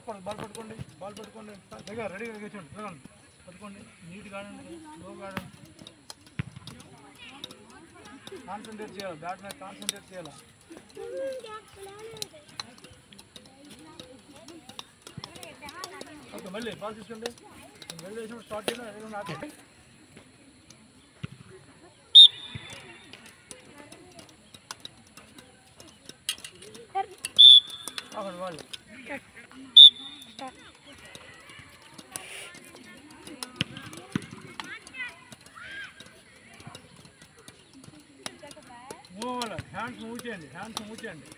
చెప్పండి బాల్ పట్టుకోండి దగ్గర రెడీగా కూర్చోండి తిరగండి పట్టుకోండి నీట్గా ఆడండి స్లోగా ఆడండి కాన్సన్ట్రేట్ చేయాలి బ్యాట్ మీద కాన్సన్ట్రేట్ చేయాలి ఓకే మళ్ళీ బాల్ తీసుకోండి వెళ్ళి వేసినప్పుడు స్టార్ట్ చేయాలి అక్కడ వాళ్ళు హ్యాండ్స్ మూవ్ చేయండి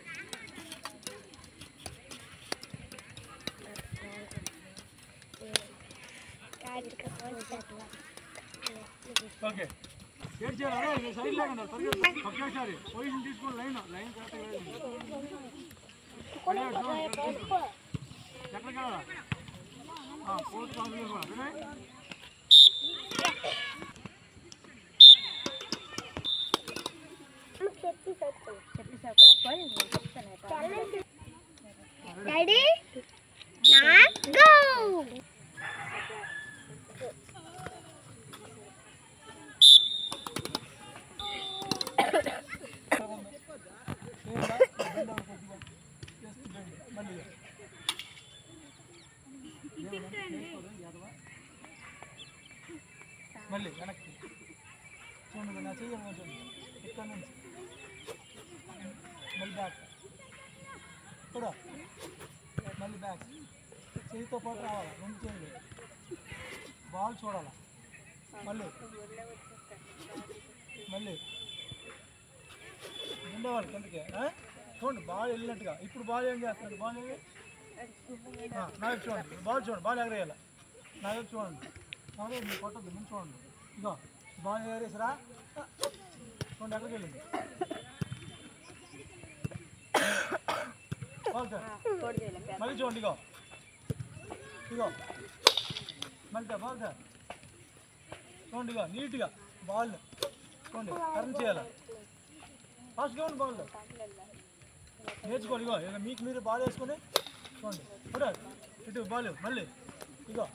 ఓకే ఏడ్ చేయాలి సైడ్ లేకుండా ఒకేసారి పొజిషన్ తీసుకోండి లైన్ కరెక్ట్గా ఎక్కడికి వెళ్ళాలా కోర్టు కాన్సన్ట్రేట్ కూడా Ready? Now go! మళ్ళీ వెనక్కి చూడండి నా చెయ్యి చూడండి ఇక్కడ నుంచి మళ్ళీ బ్యాక్ కూడా మళ్ళీ బ్యాక్ చెయ్యితో పాటు రావాలి రెండు చేయాలి బాల్ చూడాలి మళ్ళీ ఉండేవాళ్ళు కిందకి చూడండి బాల్ వెళ్ళినట్టుగా ఇప్పుడు బాల్ ఏం చేస్తున్నాడు బాల్ నాకు చూడండి బాల్ ఎగరేయాలి నాకు చూడండి అదే మీరు కొట్టద్దు ముందు చూడండి ఇగో బాల్ ఎగరేసిరా చూడండి ఎక్కడికి వెళ్ళింది మళ్ళీ చూడండి ఇగో మళ్ళీ బాల్ సార్ చూడండి నీట్గా బాల్ చూడండి టర్న్ చేయాలి ఫాస్ట్గా ఉంది బాల్ నేర్చుకోండి ఇక మీకు మీరు బాల్ వేసుకొని చూడండి చూడాలి ఇటు బాల్ మళ్ళీ ఇగో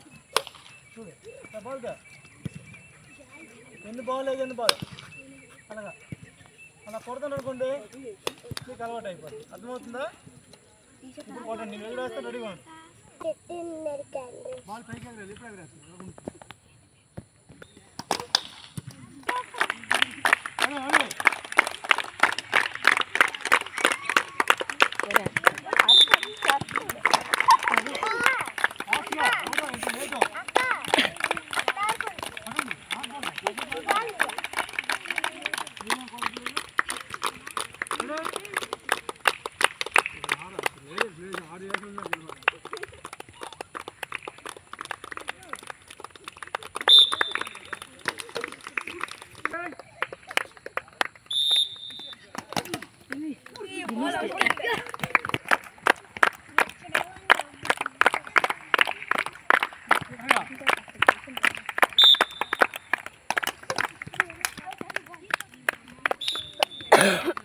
చూడు బాల్ ఎన్ని బాల్ ఎన్ని బాల్ అలా కొడతాను అనుకోండి మీకు అలవాటు అయిపోతుంది అర్థమవుతుందా ఇప్పుడు కొట్టండి నేను వెళ్ళి వేస్తాను రెడీగా ఉంది బాల్ పైకి ఎగరేది ఇప్పుడు ఎగరేస్తాను Yeah.